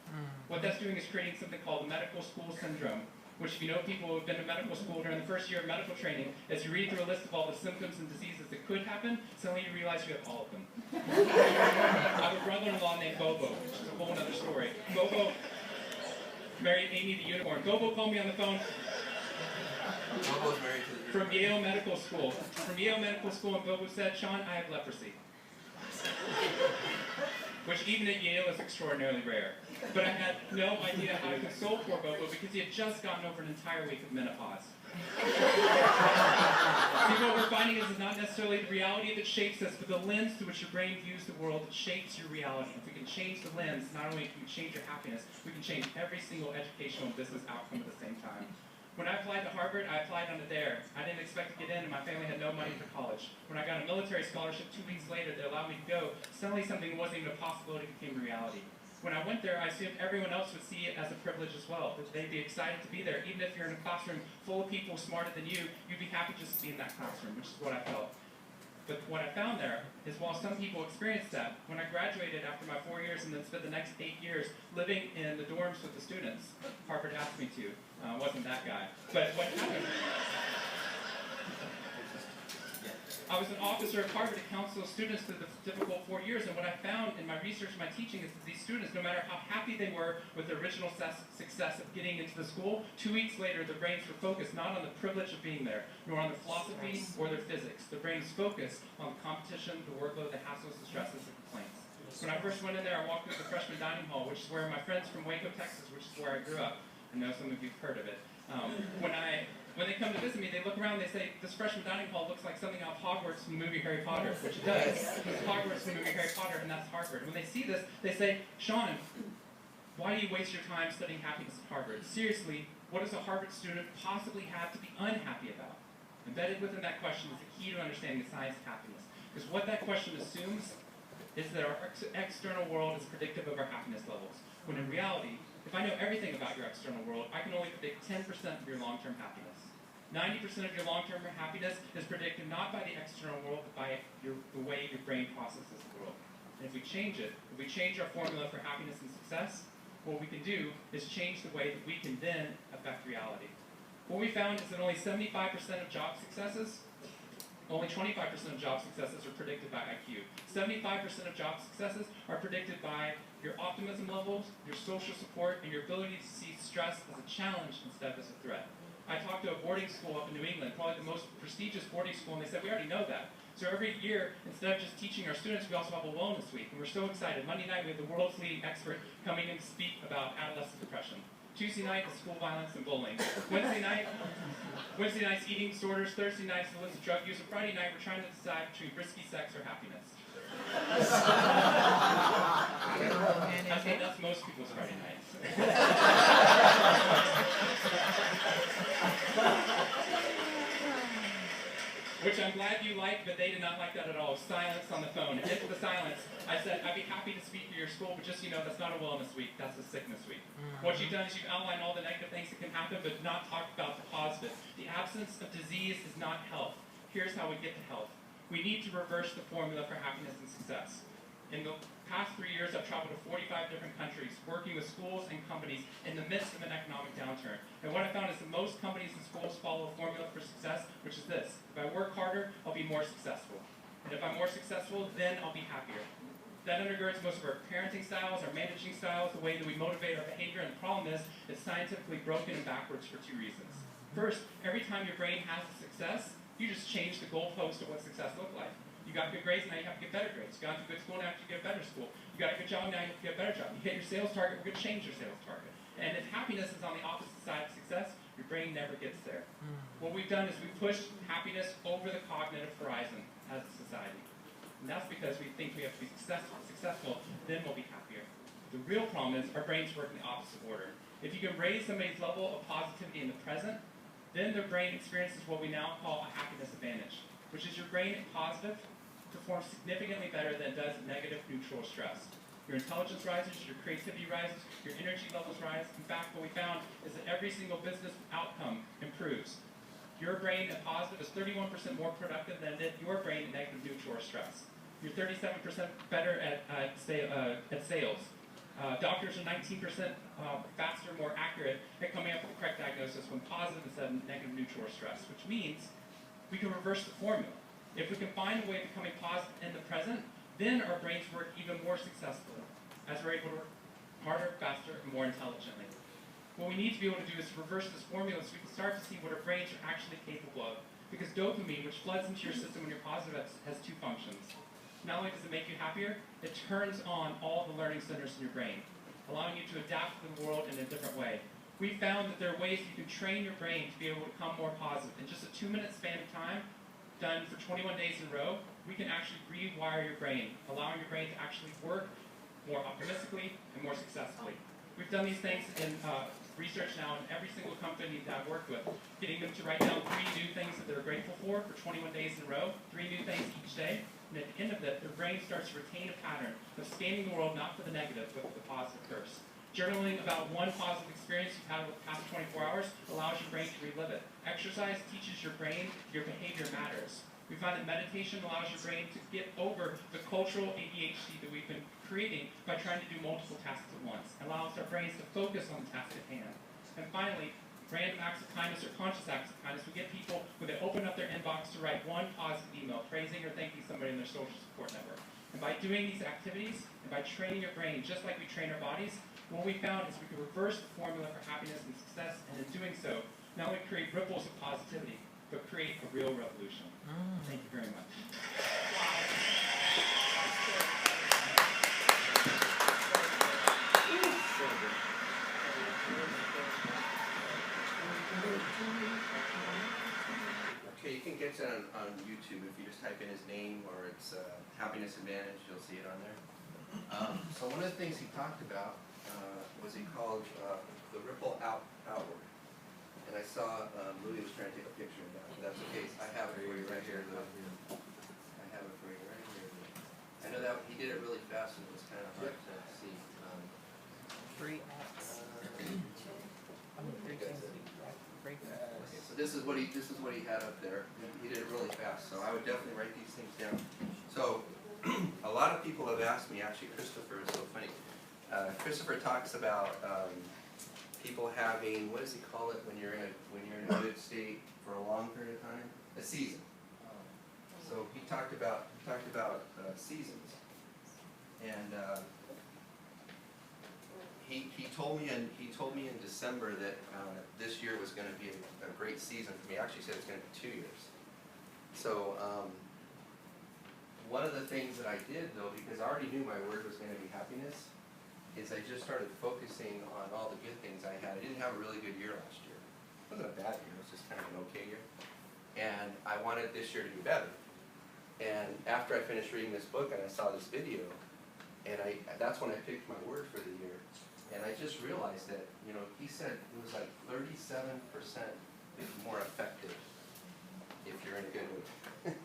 What that's doing is creating something called the medical school syndrome, which if you know people who have been to medical school during the first year of medical training, as you read through a list of all the symptoms and diseases that could happen, suddenly you realize you have all of them. I have a brother-in-law named Bobo, which is a whole other story. Bobo married Amy the unicorn. Bobo called me on the phone Bobo's married to the from Yale Medical School. From Yale Medical School, and Bobo said, Sean, I have leprosy. Which even at Yale is extraordinarily rare. But I had no idea how to console poor Bobo because he had just gotten over an entire week of menopause. See, what we're finding is not necessarily the reality that shapes us, but the lens through which your brain views the world that shapes your reality. If we can change the lens, not only can we change your happiness, we can change every single educational and business outcome at the same time. When I applied to Harvard, I applied on a dare. I didn't expect to get in, and my family had no money for college. When I got a military scholarship 2 weeks later that allowed me to go, suddenly something that wasn't even a possibility became a reality. When I went there, I assumed everyone else would see it as a privilege as well, that they'd be excited to be there. Even if you're in a classroom full of people smarter than you, you'd be happy just to be in that classroom, which is what I felt. But what I found there is while some people experienced that, when I graduated after my 4 years and then spent the next 8 years living in the dorms with the students, Harvard asked me to. Wasn't that guy. But what happened? I was an officer at Harvard to counsel students through the difficult 4 years, and what I found in my research and my teaching is that these students, no matter how happy they were with the original success of getting into the school, 2 weeks later their brains were focused not on the privilege of being there, nor on their philosophy or their physics. Their brains focused on the competition, the workload, the hassles, the stresses, the complaints. When I first went in there, I walked through the freshman dining hall, which is where my friends from Waco, Texas, which is where I grew up. I know some of you have heard of it. When they come to visit me, they look around, they say, this freshman dining hall looks like something out of Hogwarts from the movie Harry Potter, which it does. It's Hogwarts from the movie Harry Potter, and that's Harvard. When they see this, they say, Sean, why do you waste your time studying happiness at Harvard? Seriously, what does a Harvard student possibly have to be unhappy about? Embedded within that question is the key to understanding the science of happiness. Because what that question assumes is that our external world is predictive of our happiness levels. When in reality, if I know everything about your external world, I can only predict 10% of your long-term happiness. 90% of your long-term happiness is predicted not by the external world, but by the way your brain processes the world. And if we change it, if we change our formula for happiness and success, what we can do is change the way that we can then affect reality. What we found is that only 75% of job successes, only 25% of job successes are predicted by IQ. 75% of job successes are predicted by your optimism levels, your social support, and your ability to see stress as a challenge instead of as a threat. I talked to a boarding school up in New England, probably the most prestigious boarding school, and they said, we already know that. So every year, instead of just teaching our students, we also have a wellness week, and we're so excited. Monday night, we have the world's leading expert coming in to speak about adolescent depression. Tuesday night is school violence and bullying. Wednesday night's eating disorders. Thursday night's illicit drug use. And Friday night, we're trying to decide between risky sex or happiness. I'd say that's most people's Friday nights. Which I'm glad you liked, but they did not like that at all. Silence on the phone. Into the silence, I said, I'd be happy to speak for your school, but just so you know, that's not a wellness week, that's a sickness week. What you've done is you've outlined all the negative things that can happen, but not talked about the positive. The absence of disease is not health. Here's how we get to health. We need to reverse the formula for happiness and success. In the past 3 years, I've traveled to 45 different countries, working with schools and companies in the midst of an economic downturn. And what I found is that most companies and schools follow a formula for success, which is this. If I work harder, I'll be more successful. And if I'm more successful, then I'll be happier. That undergirds most of our parenting styles, our managing styles, the way that we motivate our behavior. And the problem is, it's scientifically broken and backwards for 2 reasons. First, every time your brain has a success, you just change the goalpost of what success looked like. You You got good grades, now you have to get better grades. You got into good school, now you have to get a better school. You got a good job, now you have to get a better job. You hit your sales target, we're going to change your sales target. And if happiness is on the opposite side of success, your brain never gets there. What we've done is we've pushed happiness over the cognitive horizon as a society. And that's because we think we have to be successful, then we'll be happier. The real problem is our brains work in the opposite order. If you can raise somebody's level of positivity in the present, then their brain experiences what we now call a happiness advantage, which is your brain at positive performs significantly better than it does at negative, neutral, or stress. Your intelligence rises, your creativity rises, your energy levels rise. In fact, what we found is that every single business outcome improves. Your brain at positive is 31% more productive than your brain at negative, neutral, or stress. You're 37% better at sales. Doctors are 19% faster, more accurate at coming up with the correct diagnosis when positive instead of negative, neutral, or stress, which means we can reverse the formula. If we can find a way of becoming positive in the present, then our brains work even more successfully, as we're able to work harder, faster, and more intelligently. What we need to be able to do is reverse this formula so we can start to see what our brains are actually capable of. Because dopamine, which floods into your system when you're positive, has two functions. Not only does it make you happier, it turns on all the learning centers in your brain, allowing you to adapt to the world in a different way. We found that there are ways you can train your brain to be able to become more positive. In just a 2-minute span of time, done for 21 days in a row, we can actually rewire your brain, allowing your brain to actually work more optimistically and more successfully. We've done these things in research now in every single company that I've worked with, getting them to write down 3 new things that they're grateful for 21 days in a row, 3 new things each day, and at the end of it, their brain starts to retain a pattern of scanning the world not for the negative, but for the positive first. Journaling about one positive experience you've had over the past 24 hours allows your brain to relive it. Exercise teaches your brain your behavior matters. We find that meditation allows your brain to get over the cultural ADHD that we've been creating by trying to do multiple tasks at once. It allows our brains to focus on the task at hand. And finally, random acts of kindness or conscious acts of kindness. We get people, when they open up their inbox, to write one positive email, praising or thanking somebody in their social support network. And by doing these activities, and by training your brain just like we train our bodies, what we found is we could reverse the formula for happiness and success, and in doing so, not only create ripples of positivity, but create a real revolution. Thank you very much. Okay, you can get it on YouTube if you just type in his name or it's Happiness Advantage, you'll see it on there. So one of the things he talked about was he called the ripple outward. And I saw Louis was trying to take a picture of that. If that's the case, I have it for you right here. I have it for you right here. I know that he did it really fast and it was kind of hard to see. 3 apps. Okay, so this is what he had up there. He did it really fast, so I would definitely write these things down. So a lot of people have asked me, actually Christopher is so funny. Christopher talks about people having, what does he call it when you're in a good state for a long period of time? A season. So he talked about seasons, and he told me in December that this year was going to be a great season for me. Actually, he said it's going to be 2 years. So one of the things that I did though, because I already knew my word was going to be happiness, is I just started focusing on all the good things I had. I didn't have a really good year last year. It wasn't a bad year, it was just kind of an okay year. And I wanted this year to be better. And after I finished reading this book and I saw this video, and that's when I picked my word for the year. And I just realized that, you know, he said it was like 37% more effective if you're in a good mood.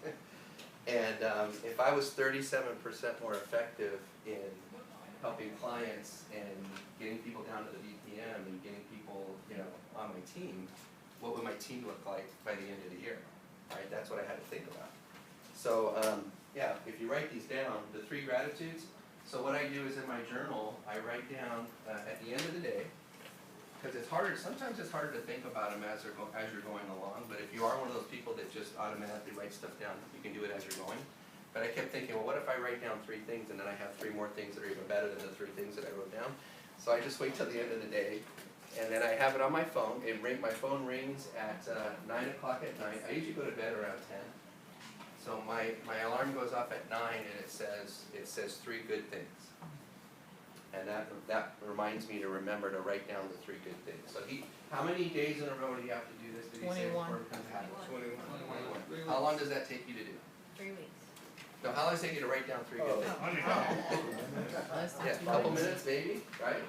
And if I was 37% more effective in helping clients and getting people down to the BPM and getting people, you know, on my team, what would my team look like by the end of the year? Right? That's what I had to think about. So yeah, if you write these down, the 3 gratitudes. So what I do is in my journal, I write down at the end of the day, because it's harder. Sometimes it's harder to think about them as you're going along. But if you are one of those people that just automatically write stuff down, you can do it as you're going. But I kept thinking, well, what if I write down 3 things and then I have 3 more things that are even better than the 3 things that I wrote down? So I just wait till the end of the day, and then I have it on my phone. My phone rings at 9 o'clock at night. I usually go to bed around 10. So So my alarm goes off at 9 and it says 3 good things. And that reminds me to remember to write down the 3 good things. So how many days in a row do you have to do this? Did he say 21. before it becomes a habit? 21. How long does that take you to do? 3 weeks. No, how long does it take you to write down 3 good things? Less than Yeah, a 2 couple minutes. minutes maybe, right?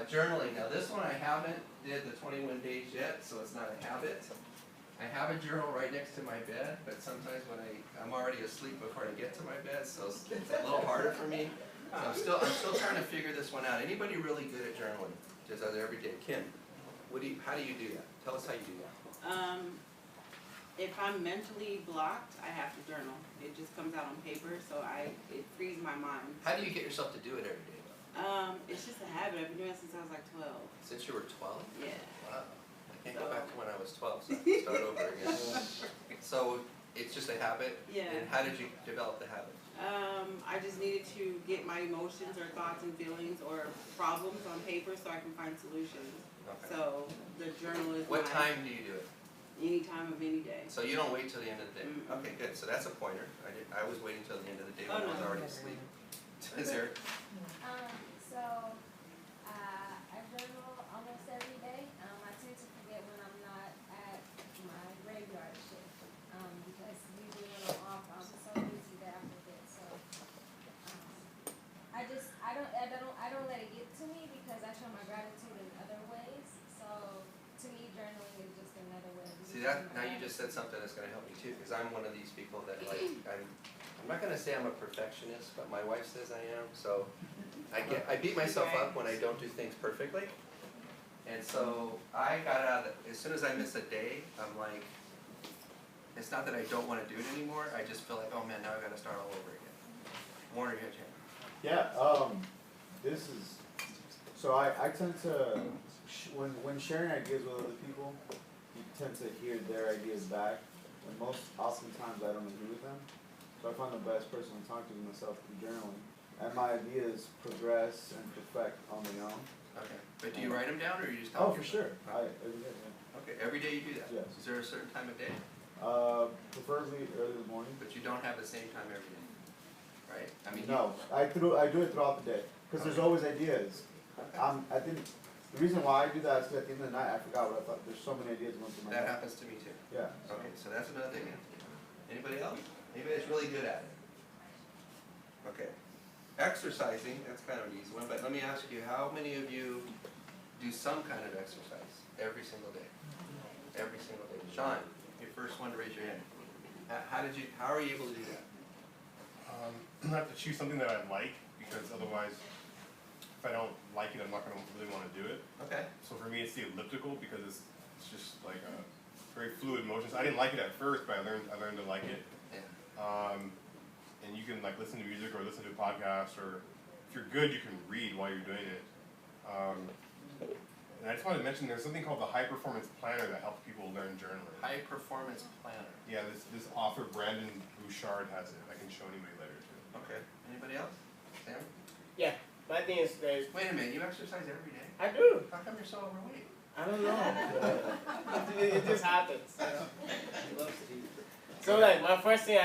Journaling, now this one I haven't did the 21 days yet, so it's not a habit. I have a journal right next to my bed, but sometimes when I'm already asleep before I get to my bed, so it's a little harder for me. So I'm still trying to figure this one out. Anybody really good at journaling? Just as every day. Kim, how do you do that? Tell us how you do that. If I'm mentally blocked, I have to journal. It just comes out on paper, so it frees my mind. How do you get yourself to do it every day? It's just a habit. I've been doing it since I was like 12. Since you were 12? Yeah. Wow. I can't go back to when I was 12, so I can start over again. So it's just a habit? Yeah. And how did you develop the habit? I just needed to get my emotions or thoughts and feelings or problems on paper so I can find solutions. Okay. So the journal is What time do you do it? Any time of any day. So you don't wait till the end of the day? Mm-mm. Okay, good. So that's a pointer. I was waiting till the end of the day when I was already asleep. Is there? So, I journal almost every day. I tend to forget when I'm not at my graveyard shift, because usually when I'm off, I'm so busy that I forget, so, I don't let it get to me because I show my gratitude in other ways, so, to me, journaling is just another way of See that, now you just said something that's gonna help me too, because I'm one of these people that I'm not gonna say I'm a perfectionist, but my wife says I am, so I beat myself up when I don't do things perfectly. And so I got out of it, as soon as I miss a day, I'm like, it's not that I don't wanna do it anymore, I just feel like, oh man, now I gotta start all over again. Warner, you have your hand. Yeah, so I tend to, when sharing ideas with other people, you tend to hear their ideas back, and oftentimes I don't agree with them. So I find the best person to talk to is myself through journaling, and my ideas progress and perfect on their own. Okay, but do you write them down or you just talk? Oh, for sure, every day, yeah. Okay, every day you do that? Yes. Is there a certain time of day? Preferably early in the morning. But you don't have the same time every day, right? I mean, No, I do it throughout the day, because there's always ideas. I think, the reason why I do that is because at the end of the night, I forgot what I thought, there's so many ideas going through my that head. happens to me too. Yeah. Okay, so that's another thing. Anybody else? Anybody that's really good at it? Okay. Exercising, that's kind of an easy one, but let me ask you, how many of you do some kind of exercise every single day? Every single day. Sean, you're first one to raise your hand. How are you able to do that? I have to choose something that I like, because otherwise, if I don't like it, I'm not gonna really wanna do it. Okay. So for me, it's the elliptical, because it's just like a very fluid motions. I didn't like it at first, but I learned to like it. Yeah. And you can like listen to music or listen to podcasts, or if you're good, you can read while you're doing it. And I just wanted to mention there's something called the High Performance Planner that helps people learn journaling. High Performance Planner. Yeah, this author Brandon Bouchard has it. I can show anybody later too. Okay. Anybody else? Sam? Yeah, my thing is there's. Wait a minute, you exercise every day? I do. How come you're so overweight? I don't know. it just happens. So like my first thing,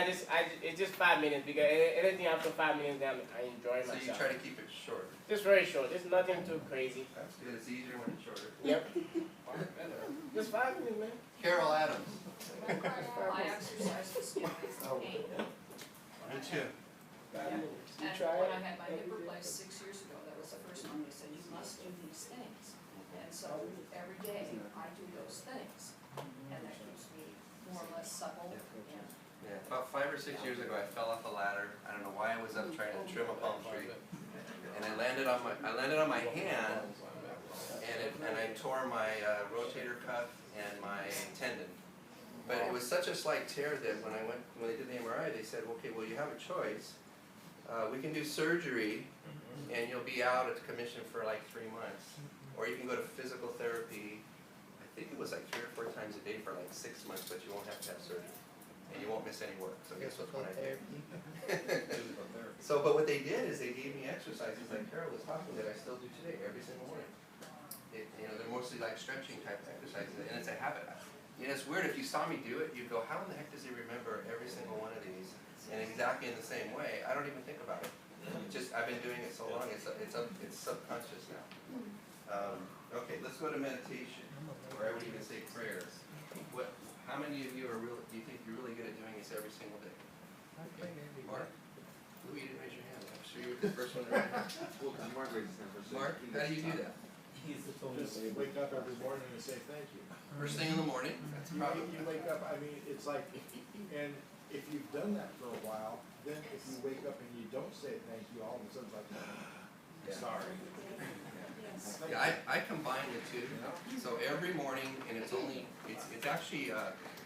it's just 5 minutes, because anything after 5 minutes, then I enjoy myself. So you try to keep it short. Just very short. It's nothing too crazy. That's good. It's easier when it's shorter. Yep. Just 5 minutes, man. Carol Adams. I exercise to stimulate the pain. Me too. And You try when it? I had my hip replaced 6 years ago, that was the first time they said, you must do these things. And so every day I do those things, and that keeps me more or less supple. Yeah, about 5 or 6 years ago, I fell off a ladder. I don't know why I was up trying to trim a palm tree, and I landed on my hand, and I tore my rotator cuff and my tendon. But it was such a slight tear that when they did the MRI, they said, okay, well you have a choice. We can do surgery, and you'll be out of commission for like 3 months, or you can go to physical therapy. I think it was like 3 or 4 times a day for like 6 months, but you won't have to have surgery. And you won't miss any work, so guess which one I did? So, but what they did is they gave me exercises like Carol was talking that I still do today, every single morning. They're mostly like stretching type exercises, and it's a habit. And it's weird, if you saw me do it, you'd go, how in the heck does he remember every single one of these? And exactly in the same way, I don't even think about it. Just, I've been doing it so long, it's subconscious now. Okay, let's go to meditation, or I would even say prayers. How many of you do you think you're really good at doing this every single day? Mark? Louis, you didn't raise your hand. I'm sure you were the first one to raise your hand. Well, 'cause Mark raised his hand first. Mark, how do you do that? Just wake up every morning and say thank you. First thing in the morning, that's probably. You wake up, I mean, it's like, and if you've done that for a while, then if you wake up and you don't say thank you, all of a sudden it's like, sorry. Yeah, I combine the two. So every morning, and it's actually,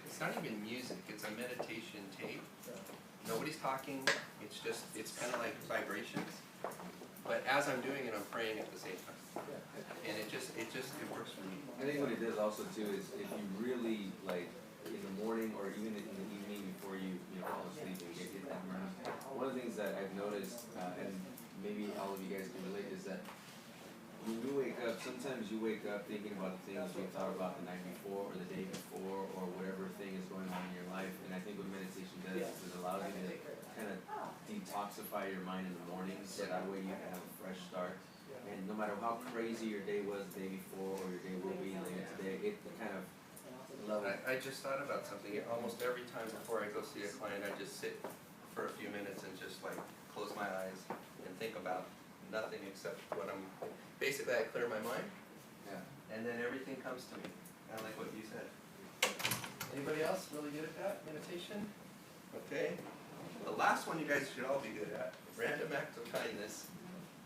it's not even music, it's a meditation tape. Nobody's talking, it's kind of like vibrations. But as I'm doing it, I'm praying at the same time. And it works for me. I think what it does also too is if you really like in the morning or even in the evening before you fall asleep and get that rest. One of the things that I've noticed, and maybe all of you guys can relate, is that when you wake up, sometimes you wake up thinking about the things you thought about the night before or the day before or whatever thing is going on in your life. And I think what meditation does is it allows you to kind of detoxify your mind in the morning so that way you can have a fresh start. And no matter how crazy your day was the day before or your day will be later today, it kind of I just thought about something. Almost every time before I go see a client, I just sit for a few minutes and just like close my eyes and think about nothing except what I'm. Basically, I clear my mind, and then everything comes to me. Kind of like what you said. Anybody else really good at that meditation? Okay. The last one you guys should all be good at: random acts of kindness.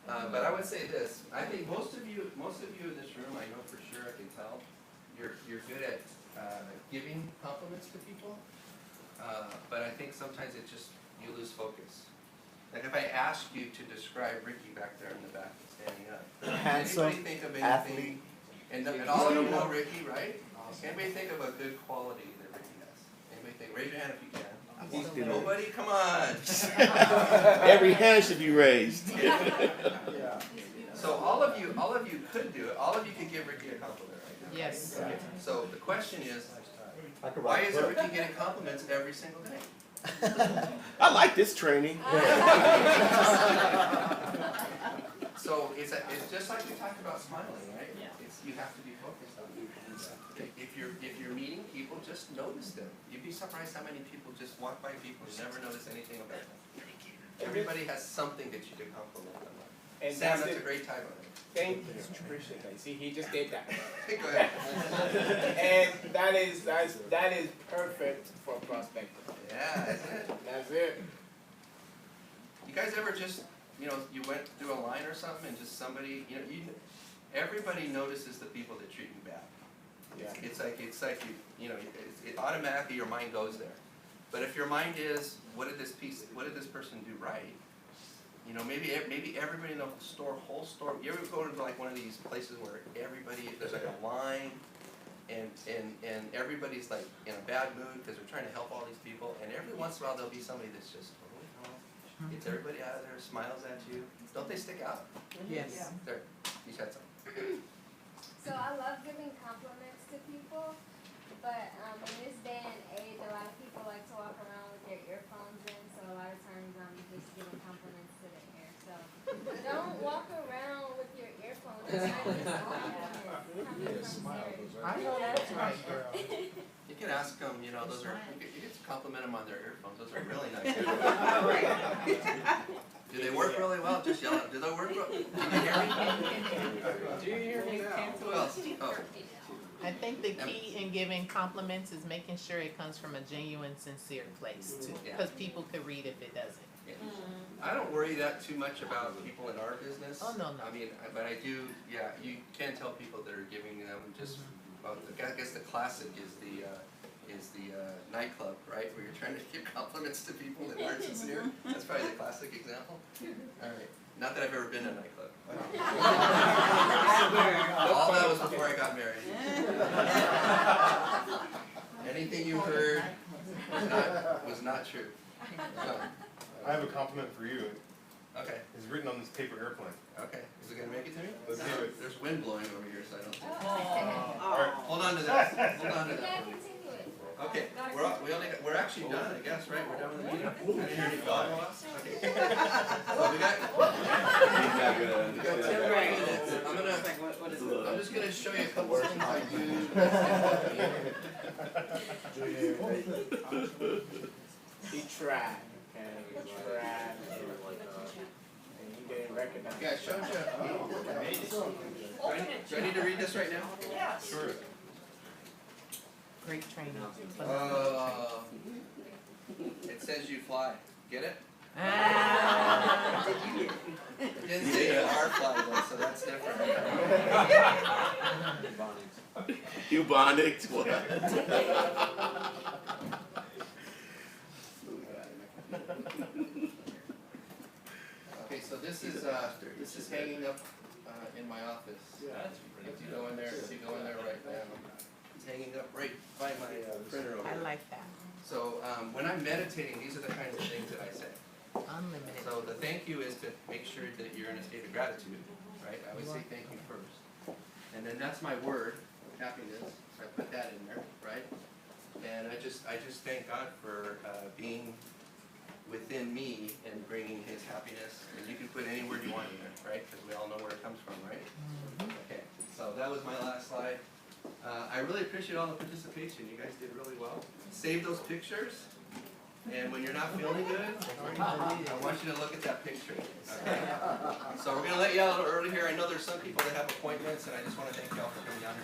But I would say this: I think most of you in this room, I know for sure, I can tell, you're good at giving compliments to people. But I think sometimes you lose focus. Like if I asked you to describe Ricky back there in the back, standing up, handsome, anybody think of anything? athlete. And all of you know Ricky, right? Anybody think of a good quality that Ricky has? Anybody think? Raise your hand if you can. Nobody, come on. Every hand should be raised. So all of you could do it. All of you could give Ricky a compliment right now. Yes. Right? So the question is, why isn't Ricky getting compliments every single day? I like this training. So it's just like we talked about smiling, right? You have to be focused on it. If you're meeting people, just notice them. You'd be surprised how many people just walk by people and never notice anything about them. Everybody has something that you can compliment them on. And Sam, that's that's a it. great time on it. Thank you. Appreciate that. See, he just did that. Go ahead. And that is perfect for prospecting. Yeah, that's it. That's it. You guys ever just, you went through a line or something and just somebody, everybody notices the people that treat you bad. Yeah. It's like it automatically your mind goes there. But if your mind is, what did this person do right? Maybe everybody in the whole store. You ever go to like one of these places where there's like a line, and everybody's like in a bad mood because they're trying to help all these people, and every once in a while there'll be somebody that's just totally calm, gets everybody out of there, smiles at you. Don't they stick out? Yes. There, you said something. So I love giving compliments to people, but in this day and age, a lot of people like to walk around with their earphones in, so a lot of times I'm just giving compliments to the air. So don't walk around with your earphones. It's not just compliments. I know that's right, girl. You can ask them, those are, you can compliment them on their earphones, those are really nice. Do they work really well? Just yell out, do they work well? Can you hear me? Do you hear me now? Who else? Oh. I think the key in giving compliments is making sure it comes from a genuine, sincere place too, because people could read if it doesn't. Yeah. I don't worry that too much about people in our business. Oh, no. I mean, but I do, you can tell people that are giving them just, well, I guess the classic is the nightclub, right? Where you're trying to give compliments to people that aren't sincere. That's probably the classic example. All right. Not that I've ever been in a nightclub. All that was before I got married. Anything you heard was not true. No. I have a compliment for you. Okay. It's written on this paper airplane. Okay. Is it gonna make it to me? Let's do it. There's wind blowing over here, so I don't think. All right. Hold on to that. Hold on to that. Okay, we're actually done, I guess, right? We're done with the meeting? I didn't hear any follow-ups? Okay. So we got 10 more minutes. I'm just gonna show you a couple of things I do. He tried, okay, he tried. And he didn't recognize. Yeah, I showed you. Do I need to read this right now? Yes. Sure. Great training. It says you fly. Get it? Ah. It didn't say you are fly though, so that's different. Bubonics, what? Okay, so this is hanging up in my office. If you go in there right now, it's hanging up right by my printer over I there. like that. So when I'm meditating, these are the kinds of things that I say. Unlimited. So the thank you is to make sure that you're in a state of gratitude, right? I always say thank you first. And then that's my word, happiness, so I put that in there, right? And I just thank God for being within me and bringing His happiness. And you can put any word you want in there, right? Because we all know where it comes from, right? Okay, so that was my last slide. I really appreciate all the participation. You guys did really well. Save those pictures. And when you're not feeling good, I want you to look at that picture. Okay? So we're going to let you out a little early here. I know there's some people that have appointments, and I just want to thank y'all for coming down